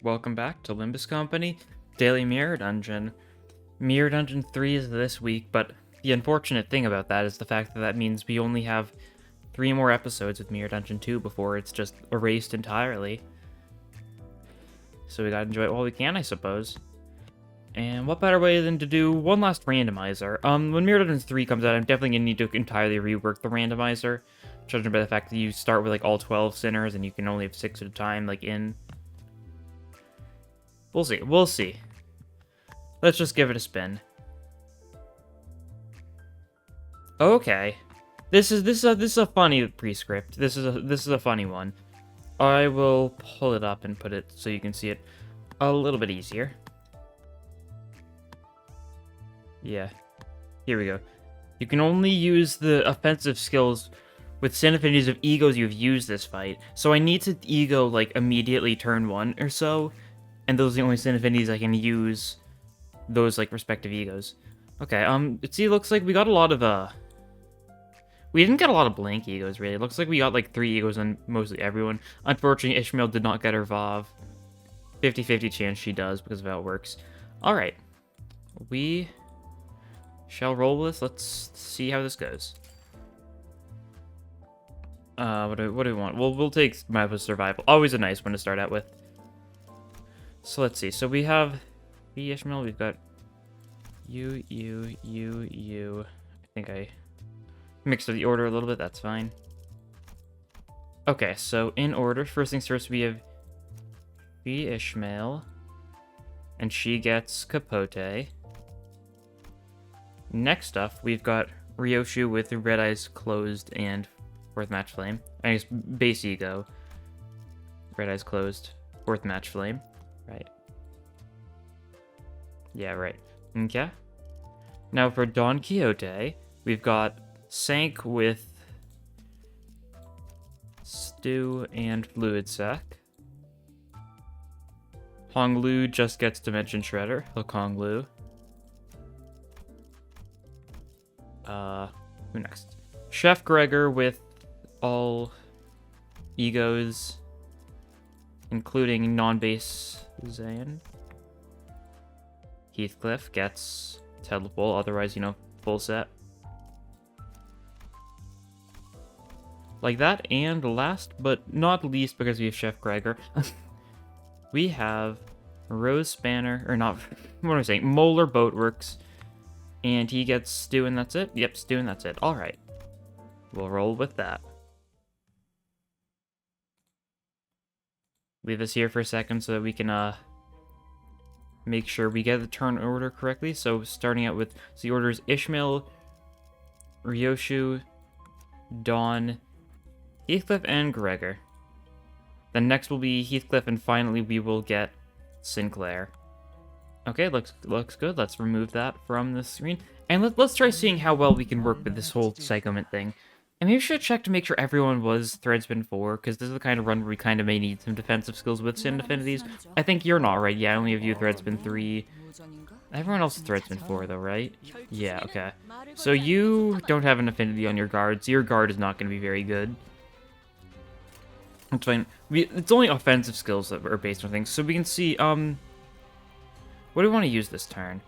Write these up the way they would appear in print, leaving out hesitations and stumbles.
Welcome back to Limbus Company Daily Mirror Dungeon. Mirror Dungeon 3 is this week, but the unfortunate thing about that is the fact that means we only have 3 more episodes with Mirror Dungeon 2 before it's just erased entirely. So we gotta enjoy it while we can, I suppose. And what better way than to do one last randomizer? When Mirror Dungeon 3 comes out, I'm definitely gonna need to entirely rework the randomizer, judging by the fact that you start with like all 12 sinners and you can only have 6 at a time, like in... We'll see. We'll see. Let's just give it a spin. Okay. This is a funny prescript. This is a funny one. I will pull it up and put it so you can see it a little bit easier. Yeah. Here we go. You can only use the offensive skills with sin affinities of E.G.Os you've used this fight. So I need to E.G.O like immediately turn 1 or so. And those are the only sin affinities I can use those, like, respective E.G.Os. Okay, it looks like we got a lot of, we didn't get a lot of blank E.G.Os, really. It looks like we got, like, 3 E.G.Os on mostly everyone. Unfortunately, Ishmael did not get her VOV. 50-50 chance she does, because of how it works. Alright. We shall roll with this. Let's see how this goes. What do we want? We'll take map of survival. Always a nice one to start out with. So let's see. So we have Ishmael. We've got you. I think I mixed up the order a little bit. That's fine. Okay, so in order, first things first, we have Ishmael, and she gets Capote. Next up, we've got Ryoshu with red eyes closed and fourth match flame. I guess base E.G.O. Red eyes closed, fourth match flame. Right. Yeah, right. Okay. Now for Don Quixote, we've got Sank with Stew and Fluid Sac. Honglu just gets Dimension Shredder. Hook Honglu. Who next? Chef Gregor with all E.G.Os, including non-base Zayn. Heathcliff gets Telepole, otherwise, you know, full set. Like that, and last but not least, because we have Chef Gregor, we have Rose Spanner, or not, what am I saying? Molar Boatworks, and he gets Stew and that's it? Yep, Stew and that's it. Alright. We'll roll with that. Leave this here for a second so that we can make sure we get the turn order correctly. So starting out with, so the order is Ishmael, Ryoshu, Dawn, Heathcliff, and Gregor. Then next will be Heathcliff, and finally we will get Sinclair. Okay, looks good. Let's remove that from the screen. And let's try seeing how well we can work with this whole Psychomint thing. And maybe we should check to make sure everyone was Threadspin 4, because this is the kind of run where we kind of may need some defensive skills with Sin Affinities. I think you're not, right? Yeah, I only have you Threadspin 3. Everyone else is Threadspin 4, though, right? Yeah, okay. So you don't have an affinity on your guard, so your guard is not going to be very good. That's fine. It's only offensive skills that are based on things. So we can see, what do we want to use this turn?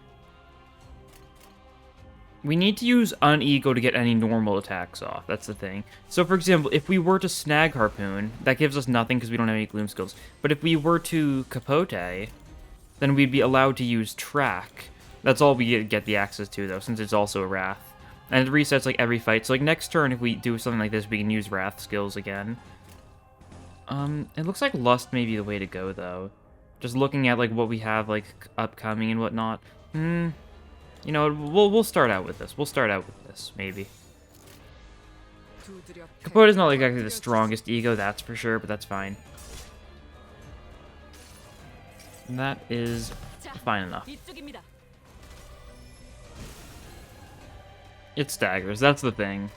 We need to use Un-E.G.O to get any normal attacks off. That's the thing. So, for example, if we were to snag Harpoon, that gives us nothing because we don't have any Gloom skills. But if we were to Capote, then we'd be allowed to use Track. That's all we get the access to, though, since it's also a Wrath. And it resets, like, every fight. So, like, next turn, if we do something like this, we can use Wrath skills again. It looks like Lust may be the way to go, though. Just looking at, like, what we have, like, upcoming and whatnot. You know, we'll start out with this. We'll start out with this, maybe. Capote is not exactly the strongest E.G.O, that's for sure, but that's fine. And that is fine enough. It staggers, that's the thing.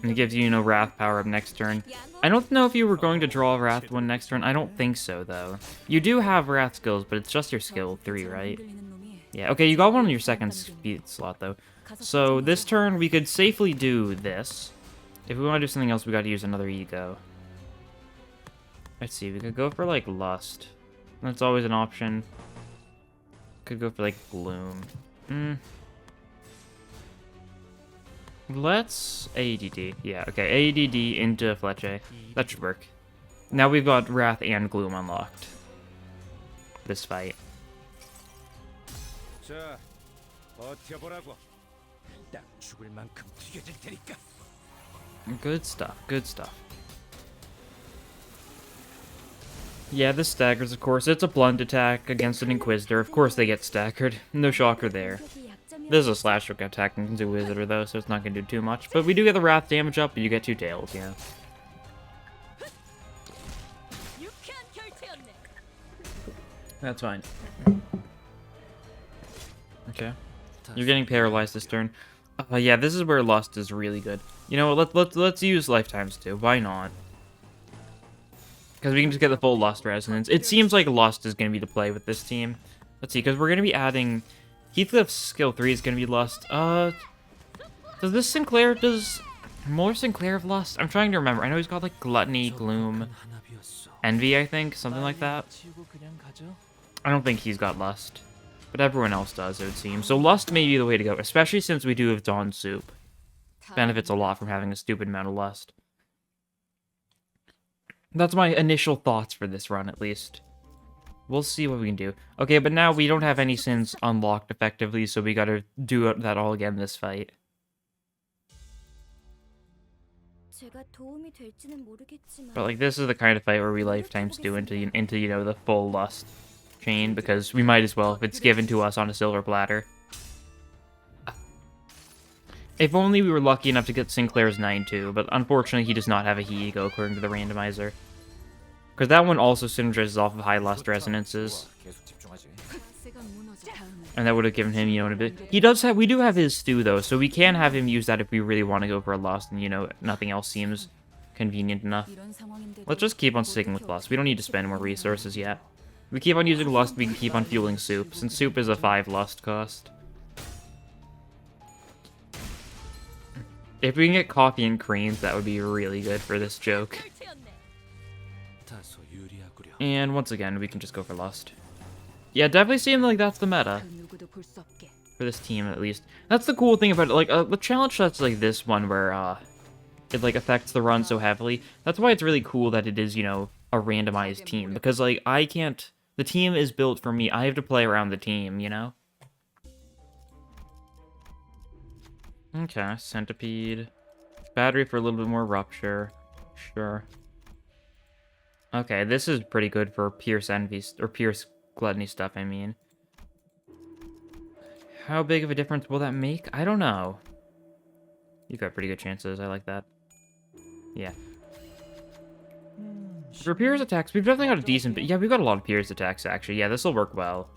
And it gives you, you know, Wrath power up next turn. I don't know if you were going to draw Wrath one next turn. I don't think so, though. You do have Wrath skills, but it's just your skill 3, right? Yeah, okay, you got one on your second speed slot, though. So, this turn, we could safely do this. If we want to do something else, we gotta use another E.G.O. Let's see, we could go for, like, Lust. That's always an option. Could go for, like, Gloom. Let's ADD. Yeah, okay. ADD into Fletcher. That should work. Now we've got Wrath and Gloom unlocked. This fight. Good stuff, good stuff. Yeah, this staggers, of course. It's a blunt attack against an Inquisitor. Of course they get staggered. No shocker there. This is a slash attack against a Inquisitor, though, so it's not going to do too much. But we do get the Wrath damage up, and you get 2 tails, yeah. That's fine. Okay. You're getting paralyzed this turn. Yeah, this is where Lust is really good. You know, let's use Lifetimes too. Why not? Because we can just get the full Lust resonance. It seems like Lust is going to be the play with this team. Let's see, because we're going to be adding... Heathcliff's skill 3 is going to be Lust. Does this Sinclair... Does more Sinclair have Lust? I'm trying to remember. I know he's got, like, Gluttony, Gloom, Envy, I think. Something like that. I don't think he's got Lust. But everyone else does, it would seem. So Lust may be the way to go, especially since we do have Dawn Soup. Benefits a lot from having a stupid amount of Lust. That's my initial thoughts for this run, at least. We'll see what we can do. Okay, but now we don't have any sins unlocked effectively, so we gotta do that all again this fight. But, like, this is the kind of fight where we lifetimes do into you know, the full Lust chain, because we might as well if it's given to us on a silver platter. If only we were lucky enough to get Sinclair's 9-2, but unfortunately he does not have a E.G.O according to the randomizer. Because that one also synergizes off of high Lust resonances. And that would have given him, you know, a bit. We do have his stew though, so we can have him use that if we really want to go for a Lust and, you know, nothing else seems convenient enough. Let's just keep on sticking with Lust. We don't need to spend more resources yet. If we keep on using Lust, we can keep on fueling Soup, since Soup is a 5 Lust cost. If we can get Coffee and Creams, that would be really good for this joke. And once again, we can just go for Lust. Yeah, definitely seems like that's the meta. For this team, at least. That's the cool thing about it. Like, the challenge that's like this one where, it, like, affects the run so heavily. That's why it's really cool that it is, you know, a randomized team. Because, like, I can't... The team is built for me. I have to play around the team, you know? Okay, Centipede. Battery for a little bit more Rupture. Sure. Okay, this is pretty good for Pierce Envy, or Pierce Gluttony stuff, I mean. How big of a difference will that make? I don't know. You've got pretty good chances, I like that. Yeah. For Pierce attacks, we've definitely got a decent... Yeah, we've got a lot of Pierce attacks, actually. Yeah, this will work well.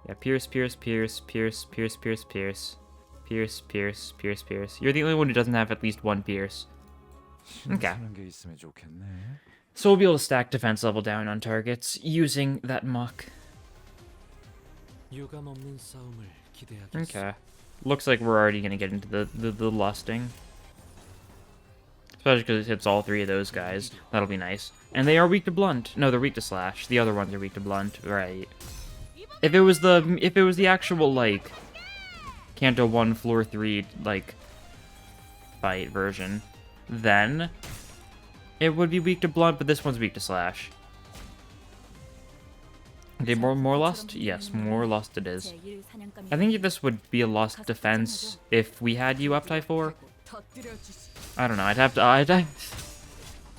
Yeah, Pierce, Pierce, Pierce, Pierce, Pierce, Pierce, Pierce. Pierce, Pierce, Pierce, Pierce. You're the only one who doesn't have at least one Pierce. Okay. So we'll be able to stack defense level down on targets using that muck. Okay. Looks like we're already going to get into the lusting. Especially because it hits all 3 of those guys. That'll be nice. And they are weak to blunt. No, they're weak to slash. The other ones are weak to blunt. Right. If it was the actual, like, Canto 1, Floor 3, like, fight version, then it would be weak to blunt, but this one's weak to slash. Okay, more Lust? Yes, more Lust it is. I think this would be a Lust defense if we had you up tie 4. I don't know,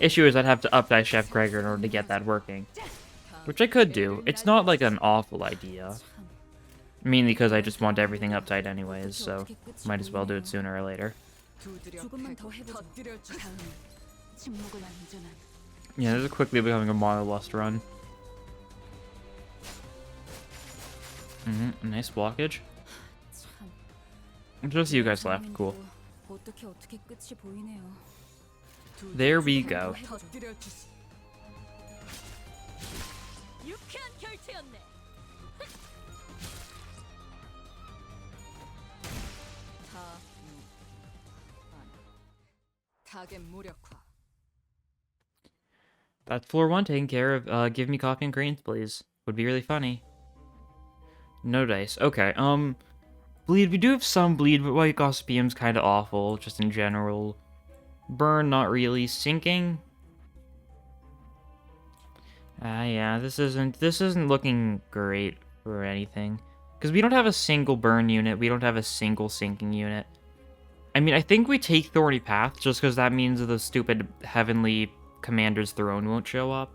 issue is I'd have to up die Chef Gregor in order to get that working. Which I could do. It's not like an awful idea. Mainly because I just want everything uptight anyways, so might as well do it sooner or later. Yeah, this is quickly becoming a mono Lust run. Nice blockage. Just you guys left, cool. There we go. That's floor 1 taken care of. Give me coffee and grains, please. Would be really funny. No dice. Okay, bleed. We do have some bleed, but White Gossipium's kind of awful, just in general. Burn, not really. Sinking. Yeah, this isn't looking great for anything. Because we don't have a single burn unit, we don't have a single sinking unit. I mean, I think we take Thorny Path, just because that means the stupid Heavenly Commander's Throne won't show up.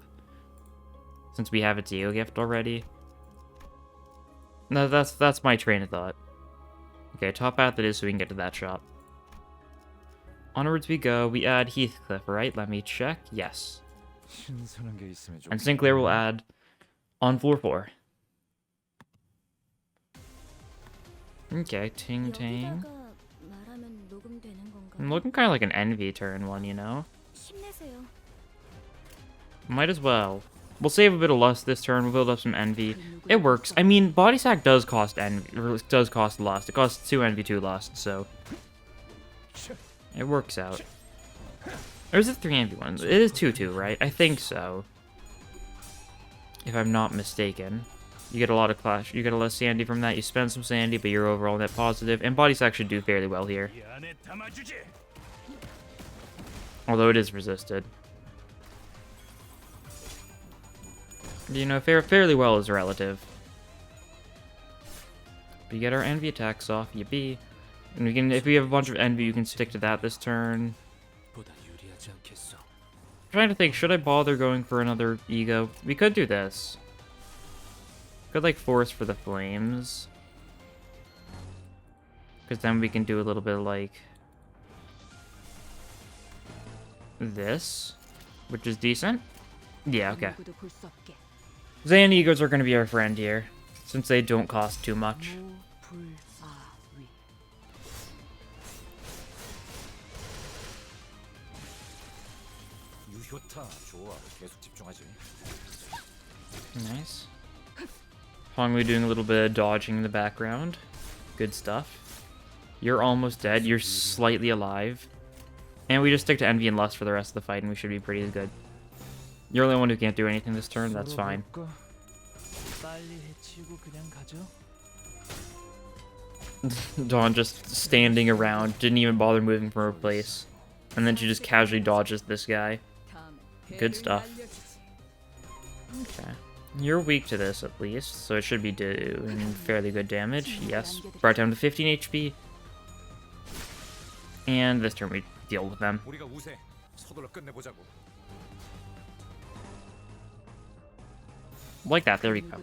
Since we have its E.G.O gift already. No, that's my train of thought. Okay, top path it is so we can get to that shop. Onwards we go. We add Heathcliff, right? Let me check. Yes. And Sinclair will add on floor 4. Okay, Ting Tang. I'm looking kind of like an Envy turn one, you know? Might as well. We'll save a bit of Lust this turn, we'll build up some Envy. It works. I mean, Body Sack does cost Envy, or does cost Lust. It costs 2 Envy, 2 Lust, so... it works out. Or is it 3 Envy ones? It is 2-2, right? I think so. If I'm not mistaken. You get a lot of Clash. You get a lot of Sandy from that. You spend some Sandy, but you're overall net positive. And Body Sack should do fairly well here. Although it is resisted. You know, fairly well is relative. But you get our Envy attacks off, you be. And we can, if we have a bunch of Envy, you can stick to that this turn. I'm trying to think, should I bother going for another E.G.O? We could do this. Could, like, force for the flames. Because then we can do a little bit of, like... this. Which is decent. Yeah, okay. Zan E.G.Os are going to be our friend here. Since they don't cost too much. Nice. Hongwei doing a little bit of dodging in the background. Good stuff. You're almost dead. You're slightly alive. And we just stick to Envy and Lust for the rest of the fight, and we should be pretty good. You're the only one who can't do anything this turn. That's fine. Dawn just standing around. Didn't even bother moving from her place. And then she just casually dodges this guy. Good stuff. Okay. You're weak to this, at least, so it should be doing fairly good damage. Yes. Brought down to 15 HP. And this turn we deal with them. Like that, there we go.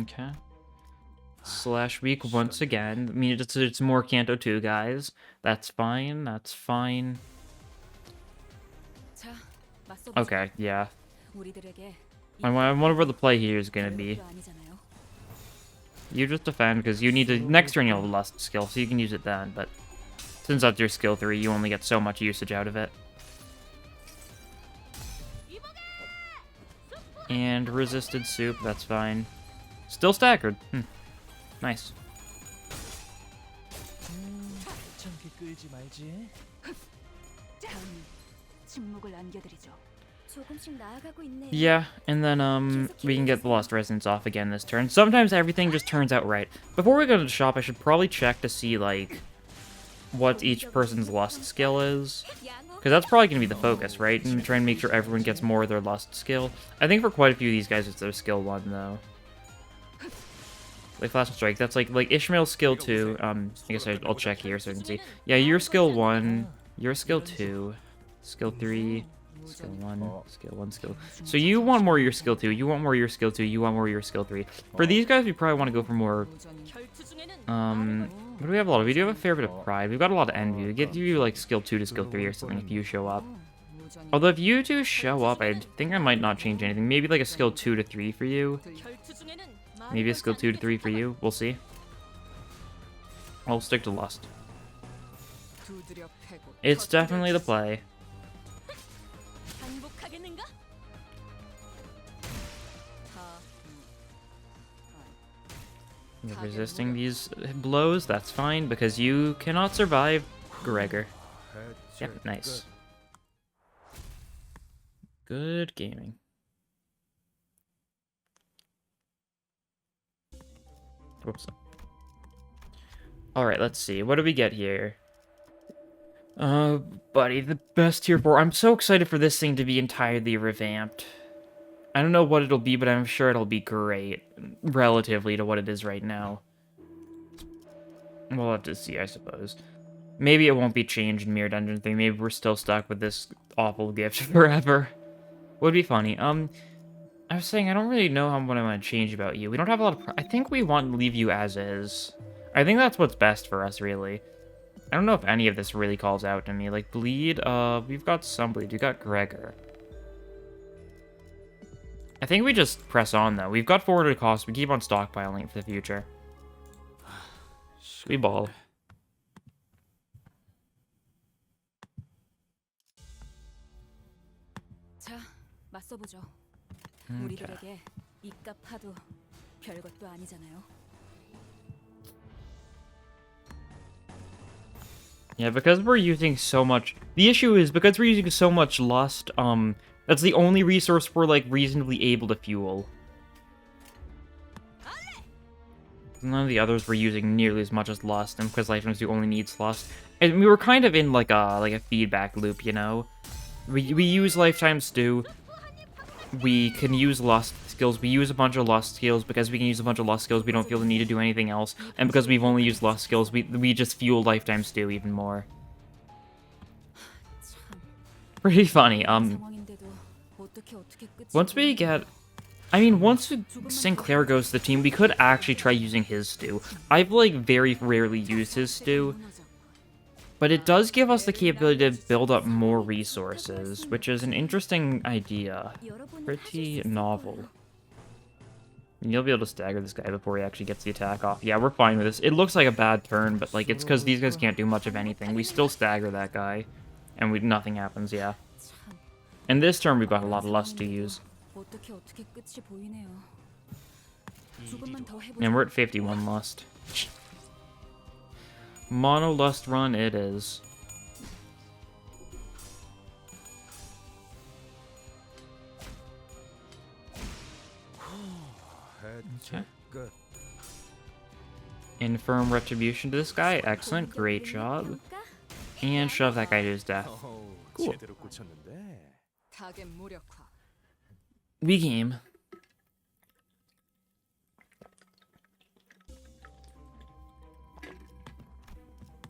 Okay. Slash weak once again. I mean, it's more Kanto 2, guys. That's fine, that's fine. Okay, yeah. I wonder where the play here is gonna be. You just defend, because you need to... next turn you'll have Lust skill, so you can use it then, but... since that's your skill 3, you only get so much usage out of it. And resisted soup, that's fine. Still staggered. Nice. Yeah, and then we can get the Lost Resonance off again this turn. Sometimes everything just turns out right. Before we go to the shop, I should probably check to see, like, what each person's Lust skill is. Because that's probably going to be the focus, right? And try and make sure everyone gets more of their Lust skill. I think for quite a few of these guys, it's their skill 1, though. Like Flash and Strike, that's like Ishmael's skill 2. I guess I'll check here so I can see. Yeah, your skill 1, your skill 2, skill 3, skill 1, skill 1, skill... So you want more of your skill 2, you want more of your skill 2, you want more of your skill 3. For these guys, we probably want to go for more... what do we have a lot of? We do have a fair bit of Pride. We've got a lot of Envy. We get you like skill 2 to skill 3 or something if you show up. Although if you two show up, I think I might not change anything. Maybe like a skill 2 to 3 for you. Maybe a skill 2 to 3 for you. We'll see. I'll stick to Lust. It's definitely the play. You're resisting these blows, that's fine, because you cannot survive Gregor. Yep, nice. Good gaming. Whoops. Alright, let's see. What do we get here? Buddy, the best tier 4. I'm so excited for this thing to be entirely revamped. I don't know what it'll be, but I'm sure it'll be great, relatively to what it is right now. We'll have to see, I suppose. Maybe it won't be changed in Mirror Dungeon thing. Maybe we're still stuck with this awful gift forever. Would be funny. I was saying, I don't really know what I want to change about you. We don't have a lot of... I think we want to leave you as is. I think that's what's best for us, really. I don't know if any of this really calls out to me. Like, bleed, we've got some bleed. We've got Gregor. I think we just press on, though. We've got forwarded costs. We keep on stockpiling it for the future. We ball. Okay. Yeah, because we're using so much... The issue is, because we're using so much lust, that's the only resource we're, like, reasonably able to fuel. None of the others were using nearly as much as lust, and because Lifetimes 2 only needs lust. And we were kind of in, like a feedback loop, you know? We use Lifetime Stew. We can use lust skills. We use a bunch of lust skills. Because we can use a bunch of lust skills, we don't feel the need to do anything else. And because we've only used lust skills, we just fuel Lifetime Stew even more. Pretty funny. Once we get... I mean, once Sinclair goes to the team, we could actually try using his stew. I've, like, very rarely used his stew. But it does give us the capability to build up more resources, which is an interesting idea. Pretty novel. You'll be able to stagger this guy before he actually gets the attack off. Yeah, we're fine with this. It looks like a bad turn, but, like, it's because these guys can't do much of anything. We still stagger that guy, and nothing happens, yeah. And this turn, we've got a lot of lust to use. And we're at 51 lust. Mono lust run it is. Okay. Infirm retribution to this guy. Excellent. Great job. And shove that guy to his death. Cool. We game.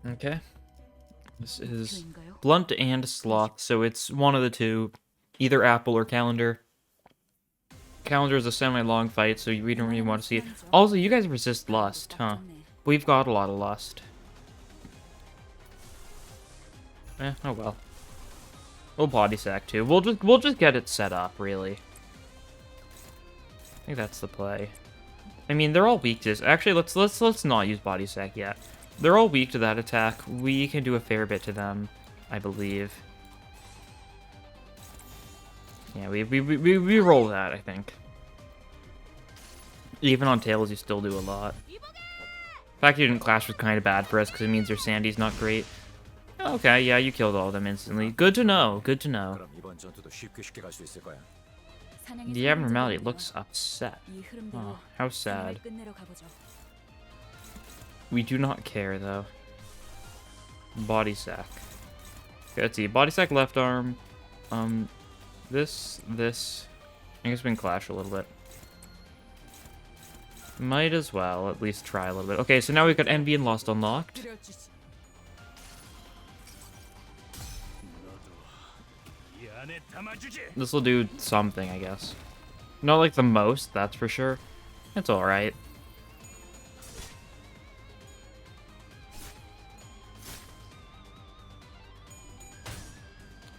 Okay. This is Blunt and Sloth, so it's one of the two. Either Apple or Calendar. Calendar is a semi-long fight, so we don't really want to see it. Also, you guys resist lust, huh? We've got a lot of lust. Oh well. We'll body sack too. We'll just get it set up, really. I think that's the play. I mean, they're all weak to this. Actually, let's not use body sack yet. They're all weak to that attack. We can do a fair bit to them, I believe. Yeah, we roll that, I think. Even on tails, you still do a lot. The fact you didn't clash was kind of bad for us because it means your Sandy's not great. Okay, yeah, you killed all of them instantly. Good to know, good to know. The abnormality looks upset. Oh, how sad. We do not care, though. Body sack. Okay, let's see. Body sack left arm. This. I guess we can clash a little bit. Might as well at least try a little bit. Okay, so now we've got Envy and Lust unlocked. This will do something, I guess. Not like the most, that's for sure. It's alright.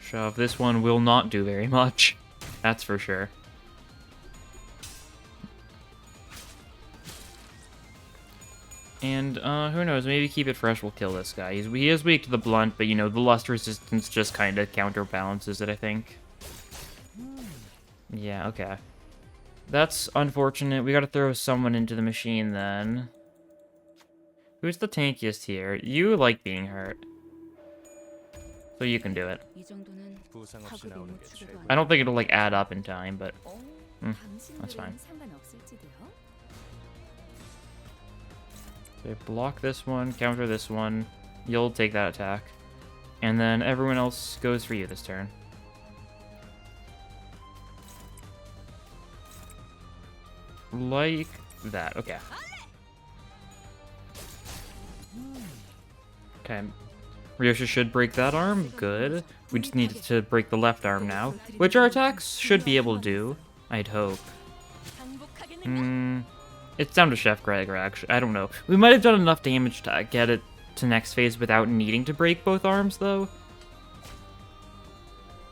Shove. This one will not do very much. That's for sure. And, who knows, maybe keep it fresh will kill this guy. He is weak to the blunt, but, you know, the lust resistance just kind of counterbalances it, I think. Yeah, okay. That's unfortunate. We gotta throw someone into the machine, then. Who's the tankiest here? You like being hurt. So you can do it. I don't think it'll, like, add up in time, but... that's fine. Okay, block this one, counter this one. You'll take that attack. And then everyone else goes for you this turn. Like that. Okay. Okay. Ryosha should break that arm. Good. We just need to break the left arm now, which our attacks should be able to do. I'd hope. It's down to Chef Gregor, actually. I don't know. We might have done enough damage to get it to next phase without needing to break both arms, though.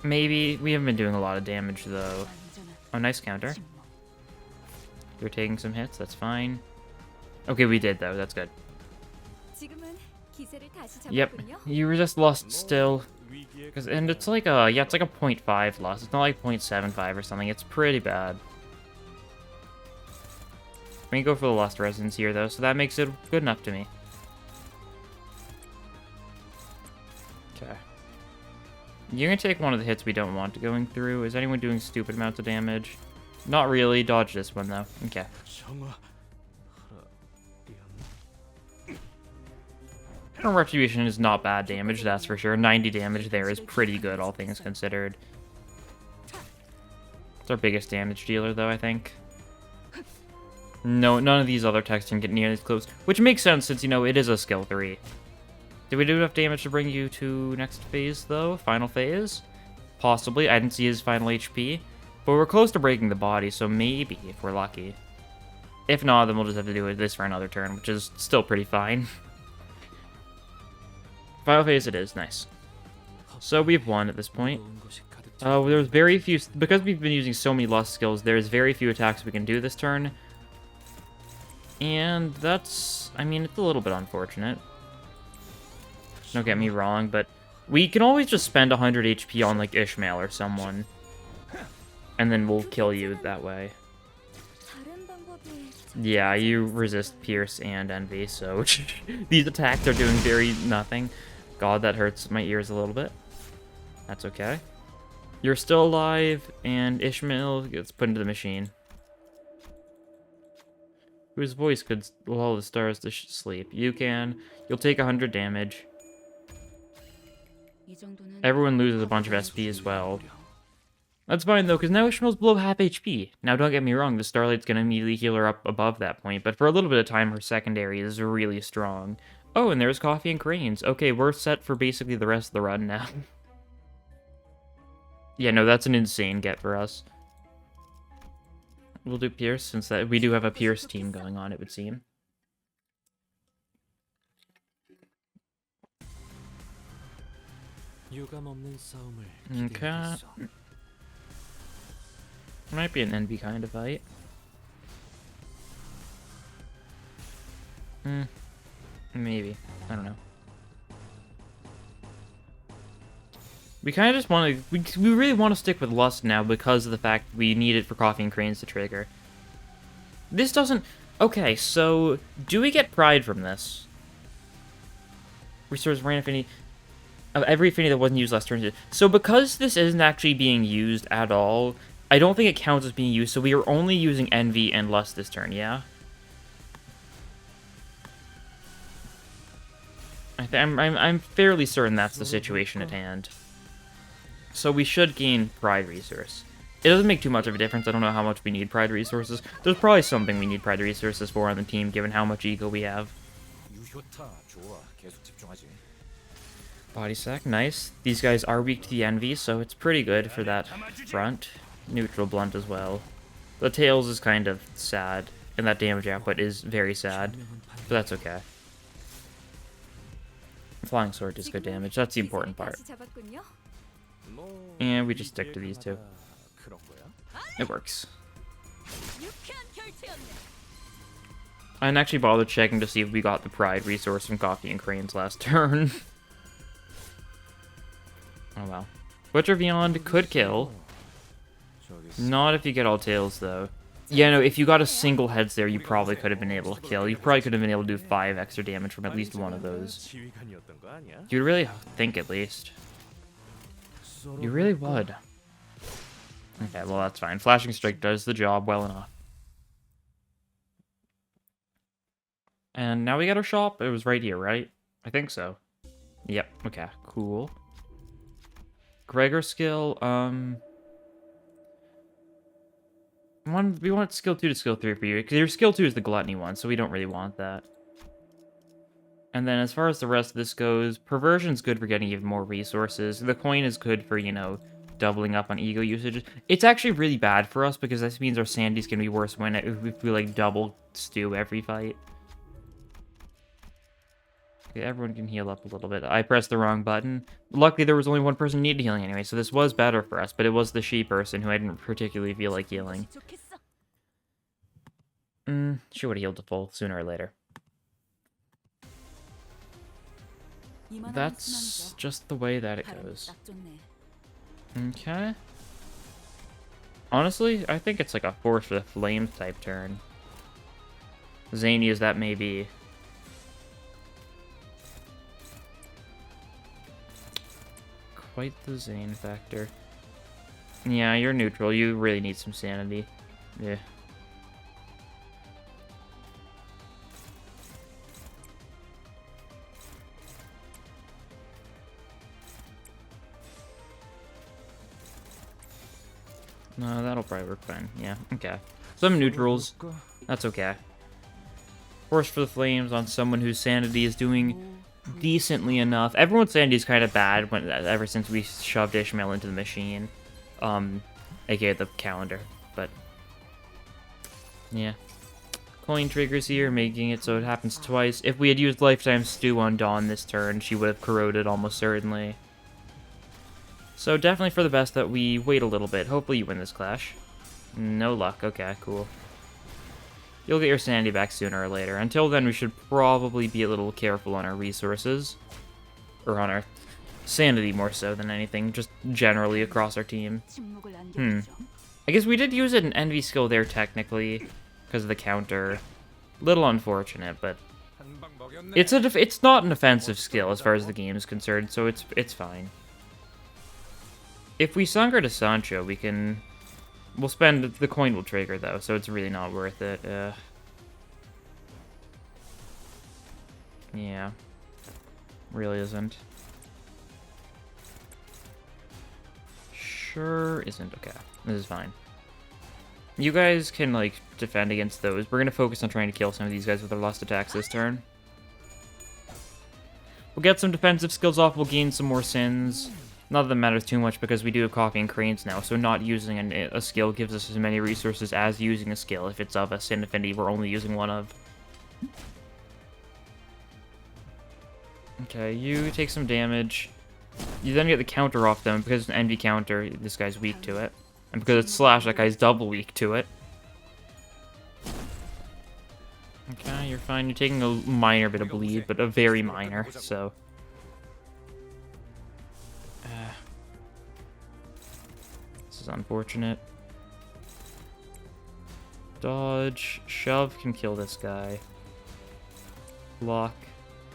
Maybe. We haven't been doing a lot of damage, though. Oh, nice counter. You're taking some hits, that's fine. Okay, we did, though. That's good. Yep, you resist lust still. And it's like a, yeah, it's like a 0.5 loss. It's not like 0.75 or something. It's pretty bad. We can go for the lust resonance here, though, so that makes it good enough to me. Okay. You're gonna take one of the hits we don't want to going through. Is anyone doing stupid amounts of damage? Not really. Dodge this one, though. Okay. Retribution is not bad damage, that's for sure. 90 damage there is pretty good, all things considered. It's our biggest damage dealer, though, I think. No, none of these other techs can get nearly as close. Which makes sense, since, you know, it is a skill 3. Did we do enough damage to bring you to next phase, though? Final phase? Possibly. I didn't see his final HP. But we're close to breaking the body, so maybe, if we're lucky. If not, then we'll just have to do this for another turn, which is still pretty fine. Final phase it is, nice. So we've won at this point. There's very few, because we've been using so many lust skills, there's very few attacks we can do this turn. And that's, I mean, it's a little bit unfortunate. Don't get me wrong, but we can always just spend 100 HP on, like, Ishmael or someone. And then we'll kill you that way. Yeah, you resist Pierce and Envy, so these attacks are doing very nothing. God, that hurts my ears a little bit. That's okay. You're still alive, and Ishmael gets put into the machine. Whose voice could lull the stars to sleep? You can. You'll take 100 damage. Everyone loses a bunch of SP as well. That's fine, though, because now Ishmael's below half HP. Now, don't get me wrong, the Starlight's going to immediately heal her up above that point, but for a little bit of time, her secondary is really strong. Oh, and there's Coffee and Cranes. Okay, we're set for basically the rest of the run now. Yeah, no, that's an insane get for us. We'll do Pierce, since that we do have a Pierce team going on, it would seem. Okay. Might be an NB kind of fight. Maybe. I don't know. We kind of just want to... We really want to stick with Lust now because of the fact we need it for Coffee and Cranes to trigger. This doesn't... Okay, so... Do we get Pride from this? Restores random affinity... Of every affinity that wasn't used last turn. So because this isn't actually being used at all, I don't think it counts as being used, so we are only using Envy and Lust this turn, yeah? I'm fairly certain that's the situation at hand. So we should gain Pride resource. It doesn't make too much of a difference. I don't know how much we need Pride resources. There's probably something we need Pride resources for on the team, given how much E.G.O we have. Body sack, nice. These guys are weak to the Envy, so it's pretty good for that front. Neutral blunt as well. The tails is kind of sad, and that damage output is very sad, but that's okay. Flying sword is good damage, that's the important part. And we just stick to these two. It works. I didn't actually bother checking to see if we got the pride resource from Coffee and Cranes last turn. Oh well. Butcher Beyond could kill. Not if you get all tails, though. Yeah, no, if you got a single heads there, you probably could have been able to kill. You probably could have been able to do 5 extra damage from at least one of those. You'd really think, at least. You really would. Okay, well, that's fine. Flashing Strike does the job well enough. And now we got our shop. It was right here, right? I think so. Yep, okay, cool. Gregor skill, we want skill 2 to skill 3 for you, because your skill 2 is the gluttony one, so we don't really want that. And then as far as the rest of this goes, perversion's good for getting even more resources. The coin is good for, you know, doubling up on ego usage. It's actually really bad for us, because this means our sanity's gonna be worse if we like double stew every fight. Okay, everyone can heal up a little bit. I pressed the wrong button. Luckily, there was only one person needed healing anyway, so this was better for us, but it was the she person who I didn't particularly feel like healing. She would have healed to full sooner or later. That's just the way that it goes. Okay. Honestly, I think it's like a Force for the Flames type turn. Zany as that may be. Quite the Zane factor. Yeah, you're neutral. You really need some sanity. Yeah. No, that'll probably work fine. Yeah, okay. Some neutrals. That's okay. Force for the Flames on someone whose sanity is doing decently enough. Everyone's sanity is kind of bad ever since we shoved Ishmael into the machine. Aka the calendar. But, yeah. Coin triggers here, making it so it happens twice. If we had used Lifetime Stew on Dawn this turn, she would have corroded almost certainly. So definitely for the best that we wait a little bit. Hopefully you win this clash. No luck. Okay, cool. You'll get your sanity back sooner or later. Until then, we should probably be a little careful on our resources. Or on our sanity more so than anything, just generally across our team. I guess we did use an envy skill there technically, because of the counter. Little unfortunate, but it's not an offensive skill as far as the game is concerned, so it's fine. If we sunk her to Sancho, we'll spend, the coin will trigger though, so it's really not worth it. Yeah. Really isn't. Sure isn't. Okay. This is fine. You guys can, like, defend against those. We're gonna focus on trying to kill some of these guys with our lust attacks this turn. We'll get some defensive skills off, we'll gain some more sins. Not that it matters too much because we do have Coffee and Cranes now, so not using a skill gives us as many resources as using a skill. If it's of a sin affinity we're only using one of. Okay, you take some damage. You then get the counter off them. Because it's an envy counter, this guy's weak to it. And because it's slash, that guy's double weak to it. Okay, you're fine. You're taking a minor bit of bleed, but a very minor, so... This is unfortunate. Dodge. Shove can kill this guy. Block.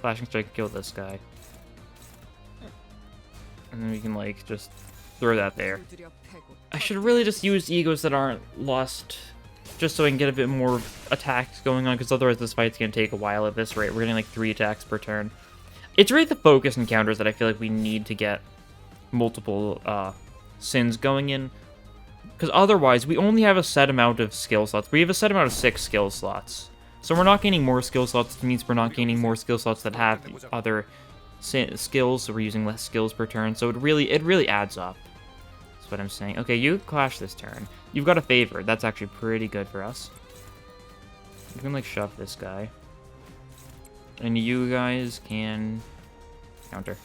Flashing Strike can kill this guy. And then we can, like, just throw that there. I should really just use egos that aren't lost, just so I can get a bit more attacks going on, because otherwise this fight's going to take a while at this rate. We're getting, like, 3 attacks per turn. It's really the focus encounters that I feel like we need to get multiple sins going in, because otherwise we only have a set amount of skill slots. We have a set amount of 6 skill slots. So we're not gaining more skill slots, it means we're not gaining more skill slots that have other skills, so we're using less skills per turn, so it really adds up. That's what I'm saying. Okay, you clash this turn. You've got a favor. That's actually pretty good for us. You can, like, shove this guy. And you guys can counter.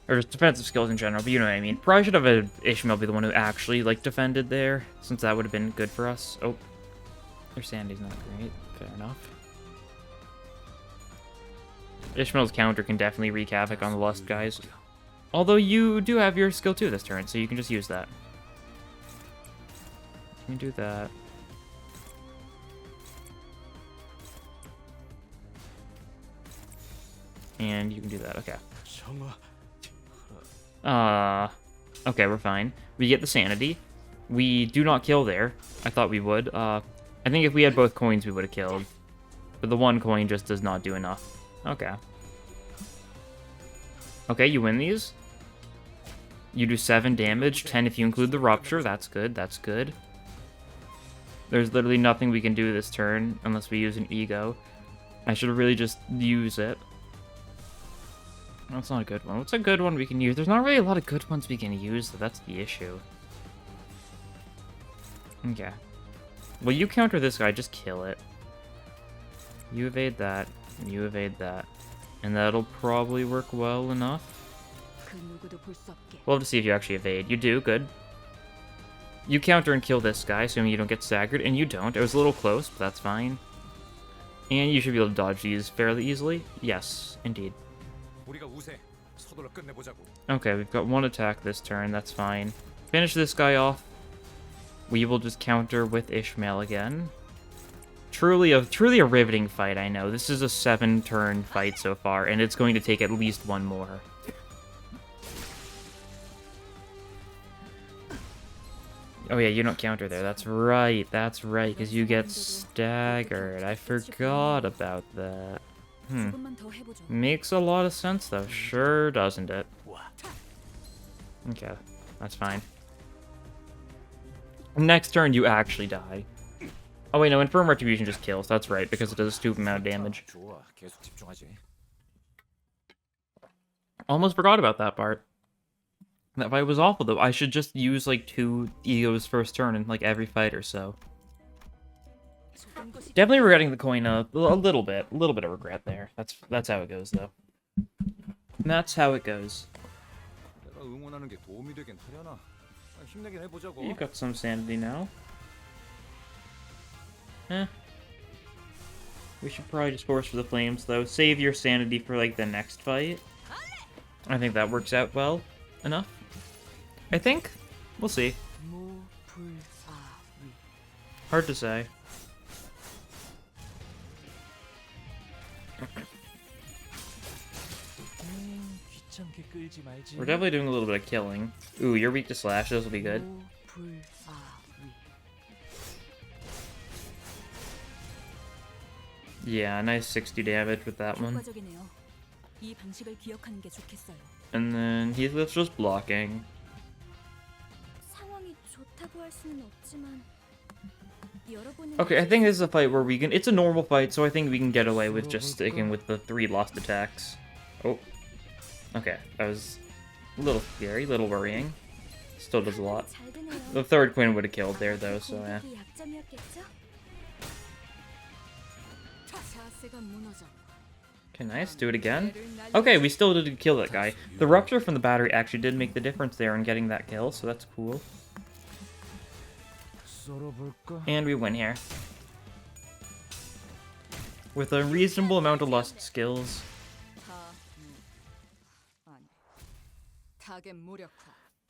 Or just defensive skills in general, but you know what I mean. Probably should have had Ishmael be the one who actually, like, defended there, since that would have been good for us. Oh. Their sanity's not great. Fair enough. Ishmael's counter can definitely wreak havoc on the Lust guys. Although you do have your skill 2 this turn, so you can just use that. You can do that. And you can do that, okay. Okay, we're fine. We get the sanity. We do not kill there. I thought we would. I think if we had both coins, we would have killed. But the one coin just does not do enough. Okay. Okay, you win these. You do 7 damage, 10 if you include the rupture. That's good, that's good. There's literally nothing we can do this turn unless we use an E.G.O. I should really just use it. That's not a good one. What's a good one we can use? There's not really a lot of good ones we can use, so that's the issue. Okay. Well, you counter this guy, just kill it. You evade that, and you evade that. And that'll probably work well enough. We'll have to see if you actually evade. You do, good. You counter and kill this guy, assuming you don't get staggered, and you don't. It was a little close, but that's fine. And you should be able to dodge these fairly easily. Yes, indeed. Okay, we've got 1 attack this turn, that's fine. Finish this guy off. We will just counter with Ishmael again. Truly a riveting fight, I know. This is a 7-turn fight so far, and it's going to take at least 1 more. Oh yeah, you don't counter there. That's right, because you get staggered. I forgot about that. Makes a lot of sense, though. Sure doesn't it? Okay, that's fine. Next turn, you actually die. Oh wait, no, Infirm Retribution just kills. That's right, because it does a stupid amount of damage. Almost forgot about that part. That fight was awful, though. I should just use, like, 2 E.G.Os first turn in, like, every fight or so. Definitely regretting the coin a little bit. A little bit of regret there. That's how it goes, though. That's how it goes. You've got some sanity now. We should probably just force for the flames, though. Save your sanity for, like, the next fight. I think that works out well enough. I think. We'll see. Hard to say. We're definitely doing a little bit of killing. Ooh, you're weak to slash. Those will be good. Yeah, nice 60 damage with that one. And then Heathcliff's just blocking. Okay, I think this is a fight where we can... It's a normal fight, so I think we can get away with just sticking with the 3 lost attacks. Oh. Okay, that was a little scary, a little worrying. Still does a lot. The 3rd coin would have killed there, though, so yeah. Okay, nice. Do it again. Okay, we still did kill that guy. The rupture from the battery actually did make the difference there in getting that kill, so that's cool. And we win here. With a reasonable amount of lust skills.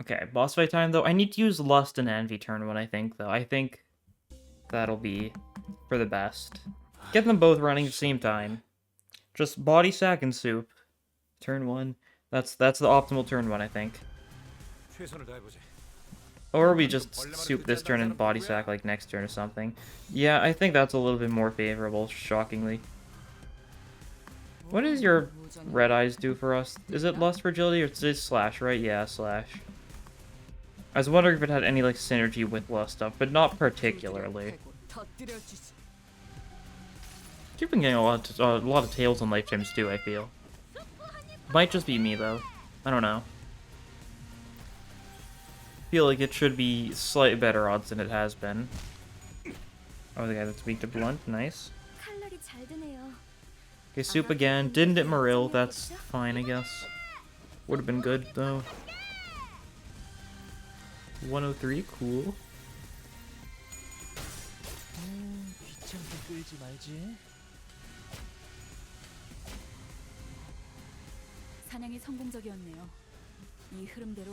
Okay, boss fight time though. I need to use lust and envy turn 1, I think, though. I think that'll be for the best. Get them both running at the same time. Just body sack and soup. Turn 1. That's the optimal turn 1, I think. Or we just soup this turn and body sack like next turn or something. Yeah, I think that's a little bit more favorable, shockingly. What does your red eyes do for us? Is it lust fragility or is it slash, right? Yeah, slash. I was wondering if it had any like synergy with lust stuff, but not particularly. You've been getting a lot of tails on lifetimes too, I feel. Might just be me though. I don't know. Feel like it should be slightly better odds than it has been. Oh, the guy that's weak to blunt, nice. Okay, soup again. Didn't hit Maril, that's fine, I guess. Would have been good though. 103, cool.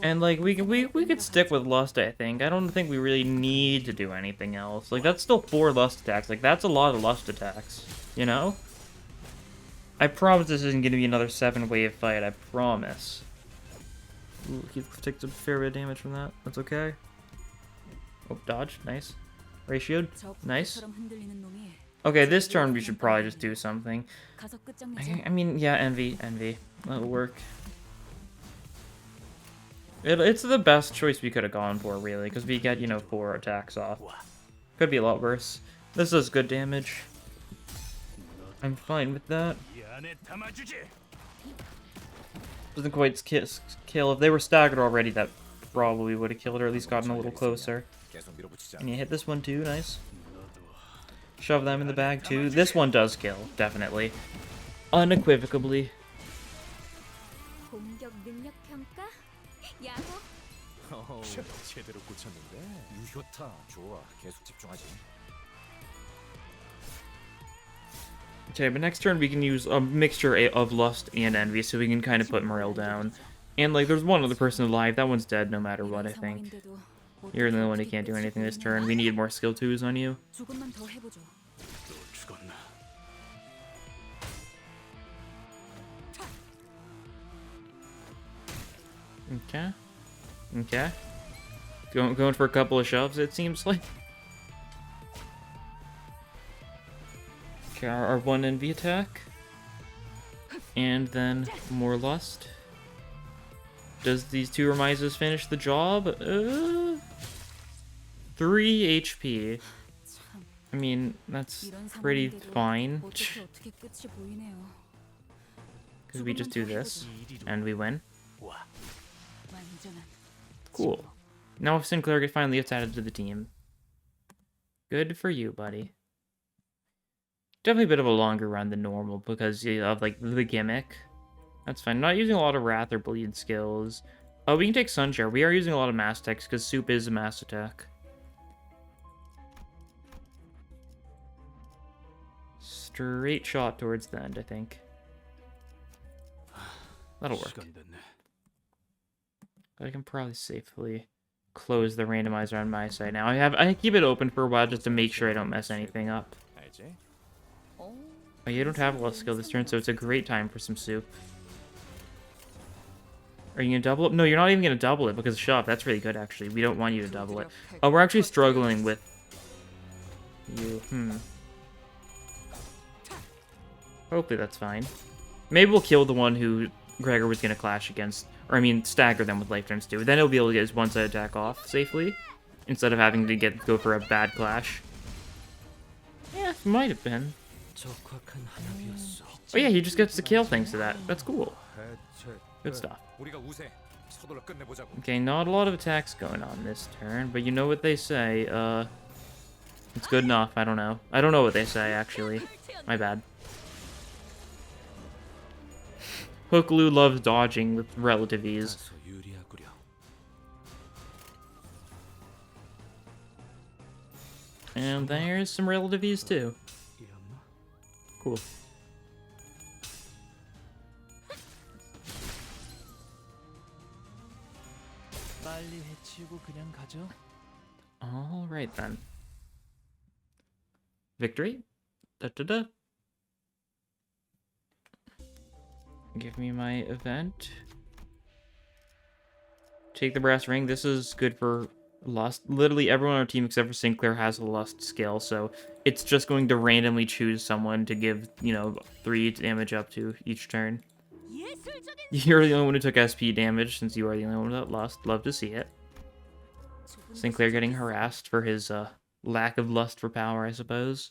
And like we could stick with lust, I think. I don't think we really need to do anything else. Like that's still 4 lust attacks. Like that's a lot of lust attacks, you know? I promise this isn't gonna be another 7-wave fight, I promise. Ooh, he takes a fair bit of damage from that. That's okay. Oh, dodge, nice. Ratioed, nice. Okay, this turn we should probably just do something. I mean, yeah, envy. That'll work. It's the best choice we could have gone for, really, because we get, you know, 4 attacks off. Could be a lot worse. This does good damage. I'm fine with that. Doesn't quite kill. If they were staggered already, that probably would have killed, or at least gotten a little closer. And you hit this one too, nice. Shove them in the bag too. This one does kill, definitely. Unequivocally. Okay, but next turn we can use a mixture of Lust and Envy, so we can kind of put Morel down. And, like, there's one other person alive. That one's dead no matter what, I think. You're the only one who can't do anything this turn. We need more skill 2s on you. Okay. Okay. Going for a couple of shoves, it seems like. Okay, our 1 Envy attack. And then more Lust. Does these 2 Remises finish the job? 3 HP. I mean, that's pretty fine. Because we just do this, and we win. Cool. Now if Sinclair finally gets added to the team. Good for you, buddy. Definitely a bit of a longer run than normal because of, like, the gimmick. That's fine. Not using a lot of Wrath or Bleed skills. Oh, we can take Sunshare. We are using a lot of mass attacks because Soup is a mass attack. Straight shot towards the end, I think. That'll work. I can probably safely close the randomizer on my side now. I keep it open for a while just to make sure I don't mess anything up. Oh, you don't have a lot of skill this turn, so it's a great time for some Soup. Are you gonna double it? No, you're not even gonna double it because shove. That's really good, actually. We don't want you to double it. Oh, we're actually struggling with you. Hopefully that's fine. Maybe we'll kill the one who Gregor was gonna clash against. Or, I mean, stagger them with life turns too. Then he'll be able to get his one-side attack off safely. Instead of having to go for a bad clash. Yeah, might have been. Oh yeah, he just gets to kill thanks to that. That's cool. Good stuff. Okay, not a lot of attacks going on this turn, but you know what they say, it's good enough, I don't know. I don't know what they say, actually. My bad. Hooklu loves dodging with relative ease. And there's some relative ease, too. Cool. Alright then. Victory? Da-da-da. Give me my event. Take the brass ring. This is good for Lust. Literally everyone on our team except for Sinclair has a Lust skill, so it's just going to randomly choose someone to give, you know, 3 damage up to each turn. You're the only one who took SP damage since you are the only one without Lust. Love to see it. Sinclair getting harassed for his lack of lust for power, I suppose.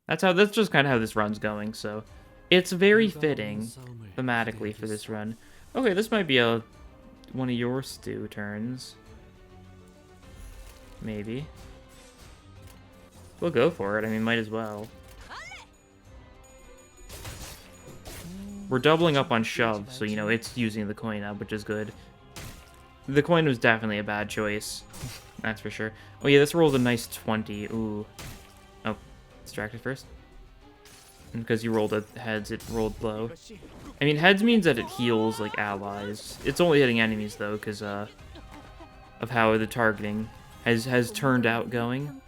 That's just kind of how this run's going, so it's very fitting thematically for this run. Okay, this might be one of your stew turns. Maybe. We'll go for it. I mean, might as well. We're doubling up on shove, so, you know, it's using the coin up, which is good. The coin was definitely a bad choice. That's for sure. Oh, yeah, this rolled a nice 20. Ooh. Oh, distracted first. And because you rolled at heads, it rolled low. I mean, heads means that it heals, like, allies. It's only hitting enemies, though, because, of how the targeting has turned out going.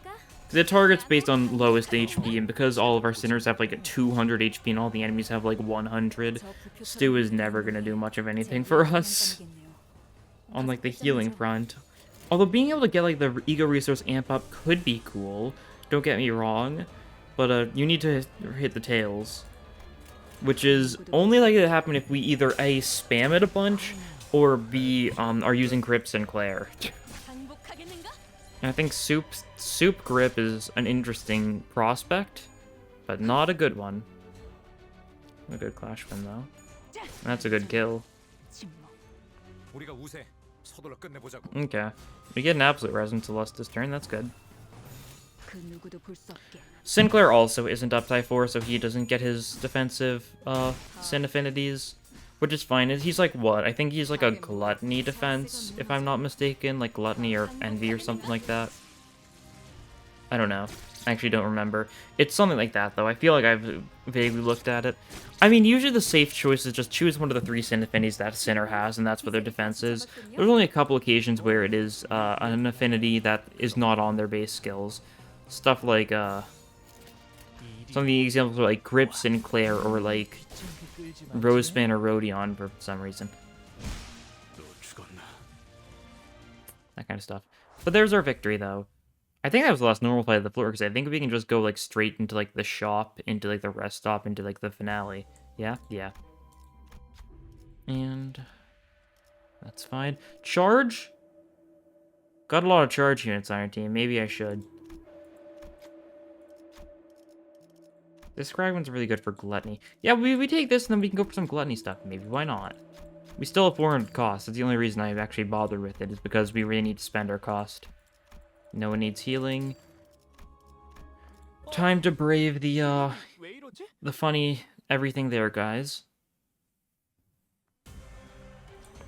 The target's based on lowest HP, and because all of our sinners have, like, a 200 HP and all the enemies have, like, 100, Stu is never gonna do much of anything for us on, like, the healing front. Although being able to get, like, the ego resource amp up could be cool, don't get me wrong, but you need to hit the tails, which is only likely to happen if we either A, spam it a bunch, or B, are using Grip Sinclair. And I think Soup Grip is an interesting prospect, but not a good one. A good Clash win, though. That's a good kill. Okay. We get an Absolute Resonance to Lust this turn, that's good. Sinclair also isn't up tie 4, so he doesn't get his defensive sin affinities, which is fine. He's like what? I think he's like a Gluttony defense, if I'm not mistaken, like Gluttony or Envy or something like that. I don't know. I actually don't remember. It's something like that, though. I feel like I've vaguely looked at it. I mean, usually the safe choice is just choose one of the 3 sin affinities that Sinner has, and that's what their defense is. There's only a couple occasions where it is an affinity that is not on their base skills. Stuff like, some of the examples are like Grip Sinclair or like Roseband or Rodion for some reason. That kind of stuff. But there's our victory, though. I think that was the last normal play of the floor, because I think we can just go, like, straight into, like, the shop, into, like, the rest stop, into, like, the finale. Yeah? Yeah. And that's fine. Charge? Got a lot of charge units on our team. Maybe I should. This Scragman's really good for Gluttony. Yeah, we take this, and then we can go for some Gluttony stuff. Maybe. Why not? We still have 400 cost. That's the only reason I've actually bothered with it, is because we really need to spend our cost. No one needs healing. Time to brave the funny everything there, guys.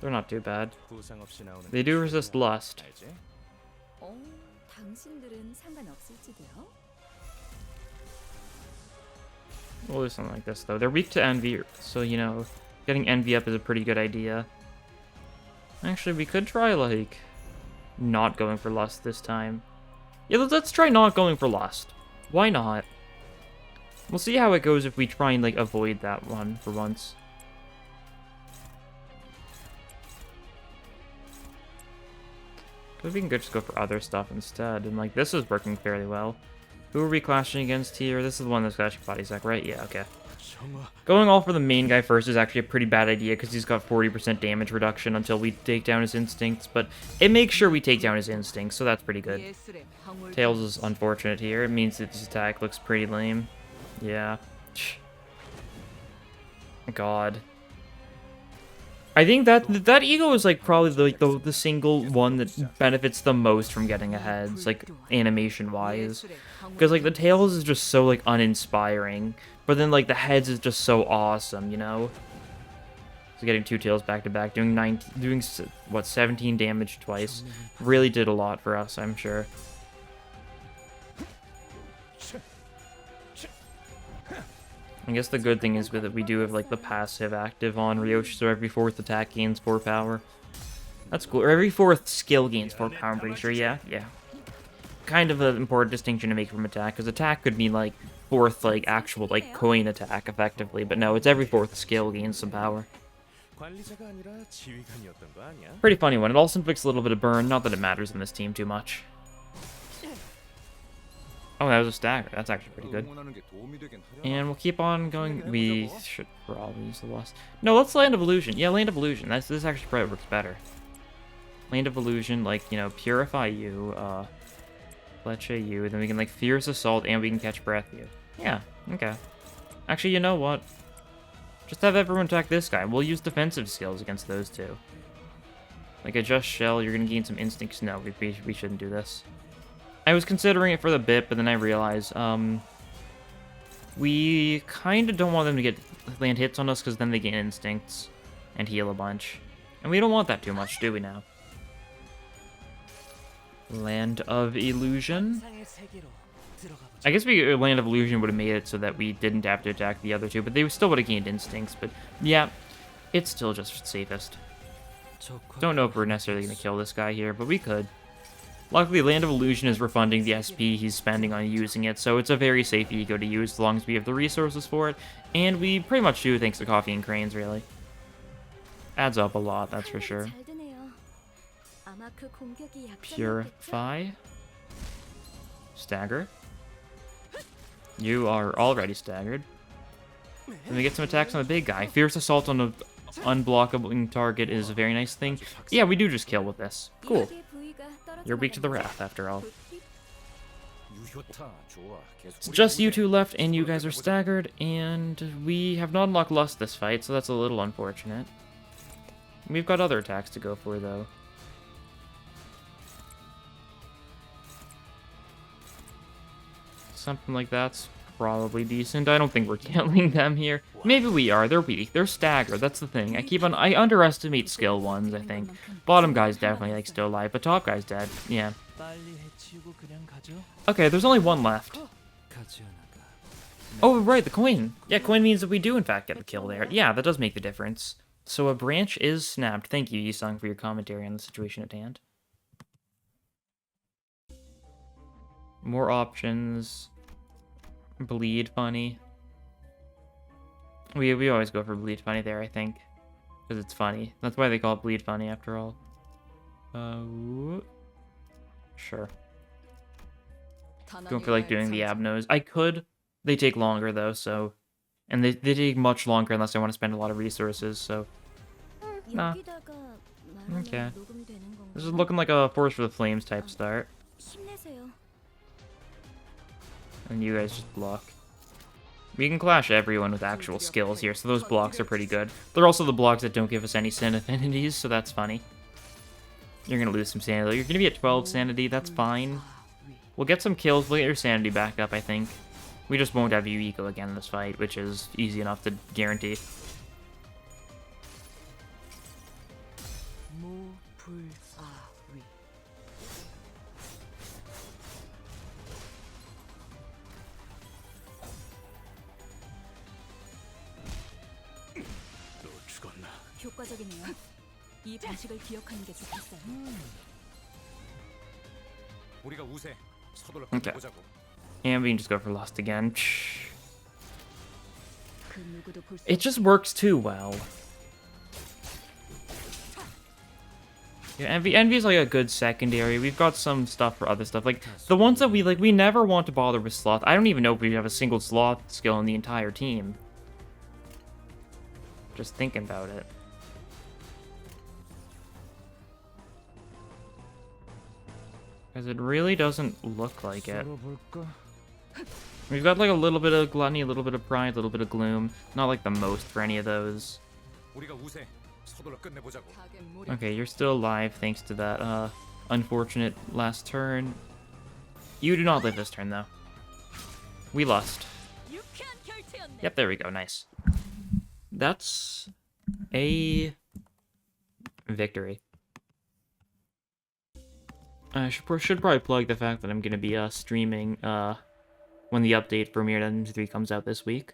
They're not too bad. They do resist lust. We'll do something like this, though. They're weak to envy, so, you know, getting envy up is a pretty good idea. Actually, we could try, like, not going for lust this time. Yeah, let's try not going for lust. Why not? We'll see how it goes if we try and, like, avoid that one for once. Because we can just go for other stuff instead. And, like, this is working fairly well. Who are we clashing against here? This is the one that's clashing Bodysack, right? Yeah, okay. Going all for the main guy first is actually a pretty bad idea because he's got 40% damage reduction until we take down his instincts, but it makes sure we take down his instincts, so that's pretty good. Tails is unfortunate here. It means that this attack looks pretty lame. Yeah. God. I think that E.G.O is like probably the single one that benefits the most from getting ahead, it's like animation wise, because like the Tails is just so like uninspiring, but then like the heads is just so awesome, you know. So getting 2 Tails back to back, doing what 17 damage twice, really did a lot for us, I'm sure. I guess the good thing is that we do have, like, the passive active on Ryoshi, so every 4th attack gains 4 power. That's cool. Or every 4th skill gains 4 power, I'm pretty sure. Yeah, yeah. Kind of an important distinction to make from attack, because attack could mean, like, 4th, like, actual, like, coin attack, effectively. But no, it's every 4th skill gains some power. Pretty funny one. It also inflicts a little bit of burn, not that it matters in this team too much. Oh, that was a stagger. That's actually pretty good. And we'll keep on going. We should probably use the lust. No, let's Land of Illusion. Yeah, Land of Illusion. This actually probably works better. Land of Illusion, like, you know, Purify you, Leche you, then we can, like, Fierce Assault, and we can Catch Breath you. Yeah, okay. Actually, you know what? Just have everyone attack this guy. We'll use defensive skills against those two. Like, Adjust Shell, you're gonna gain some instincts. No, we shouldn't do this. I was considering it for the bit, but then I realized, we kind of don't want them to get land hits on us, because then they gain instincts and heal a bunch. And we don't want that too much, do we now? Land of Illusion. I guess Land of Illusion would have made it so that we didn't have to attack the other two, but they still would have gained instincts. But yeah, it's still just safest. Don't know if we're necessarily going to kill this guy here, but we could. Luckily, Land of Illusion is refunding the SP he's spending on using it, so it's a very safe E.G.O to use as long as we have the resources for it. And we pretty much do thanks to Coffee and Cranes, really. Adds up a lot, that's for sure. Purify. Stagger. You are already staggered. Then we get some attacks on the big guy. Fierce Assault on an unblockable target is a very nice thing. Yeah, we do just kill with this. Cool. You're weak to the wrath, after all. It's just you two left, and you guys are staggered, and we have not unlocked Lust this fight, so that's a little unfortunate. We've got other attacks to go for, though. Something like that's probably decent. I don't think we're killing them here. Maybe we are. They're weak. They're staggered. That's the thing. I underestimate skill ones, I think. Bottom guy's definitely, like, still alive, but top guy's dead. Yeah. Okay, there's only one left. Oh, right, the coin. Yeah, coin means that we do, in fact, get the kill there. Yeah, that does make the difference. So a branch is snapped. Thank you, Yi-sung, for your commentary on the situation at hand. More options. Bleed funny. We always go for bleed funny there, I think. Because it's funny. That's why they call it bleed funny, after all. Sure. Don't feel like doing the abnos. I could. They take longer, though, so... And they take much longer unless I want to spend a lot of resources, so... Nah. Okay. This is looking like a Force for the Flames type start. And you guys just block. We can clash everyone with actual skills here, so those blocks are pretty good. They're also the blocks that don't give us any sin affinities, so that's funny. You're gonna lose some sanity. You're gonna be at 12 sanity, that's fine. We'll get some kills, we'll get your sanity back up, I think. We just won't have you E.G.O again in this fight, which is easy enough to guarantee. Okay. And we can just go for Lust again. It just works too well. Yeah, Envy is like a good secondary. We've got some stuff for other stuff. Like, the ones that we never want to bother with Sloth. I don't even know if we have a single Sloth skill in the entire team. Just thinking about it. Because it really doesn't look like it. We've got like a little bit of Gluttony, a little bit of Pride, a little bit of Gloom. Not like the most for any of those. Okay, you're still alive thanks to that unfortunate last turn. You do not live this turn, though. We lost. Yep, there we go. Nice. That's a victory. I should probably plug the fact that I'm going to be streaming when the update for Mirror Dungeons 3 comes out this week.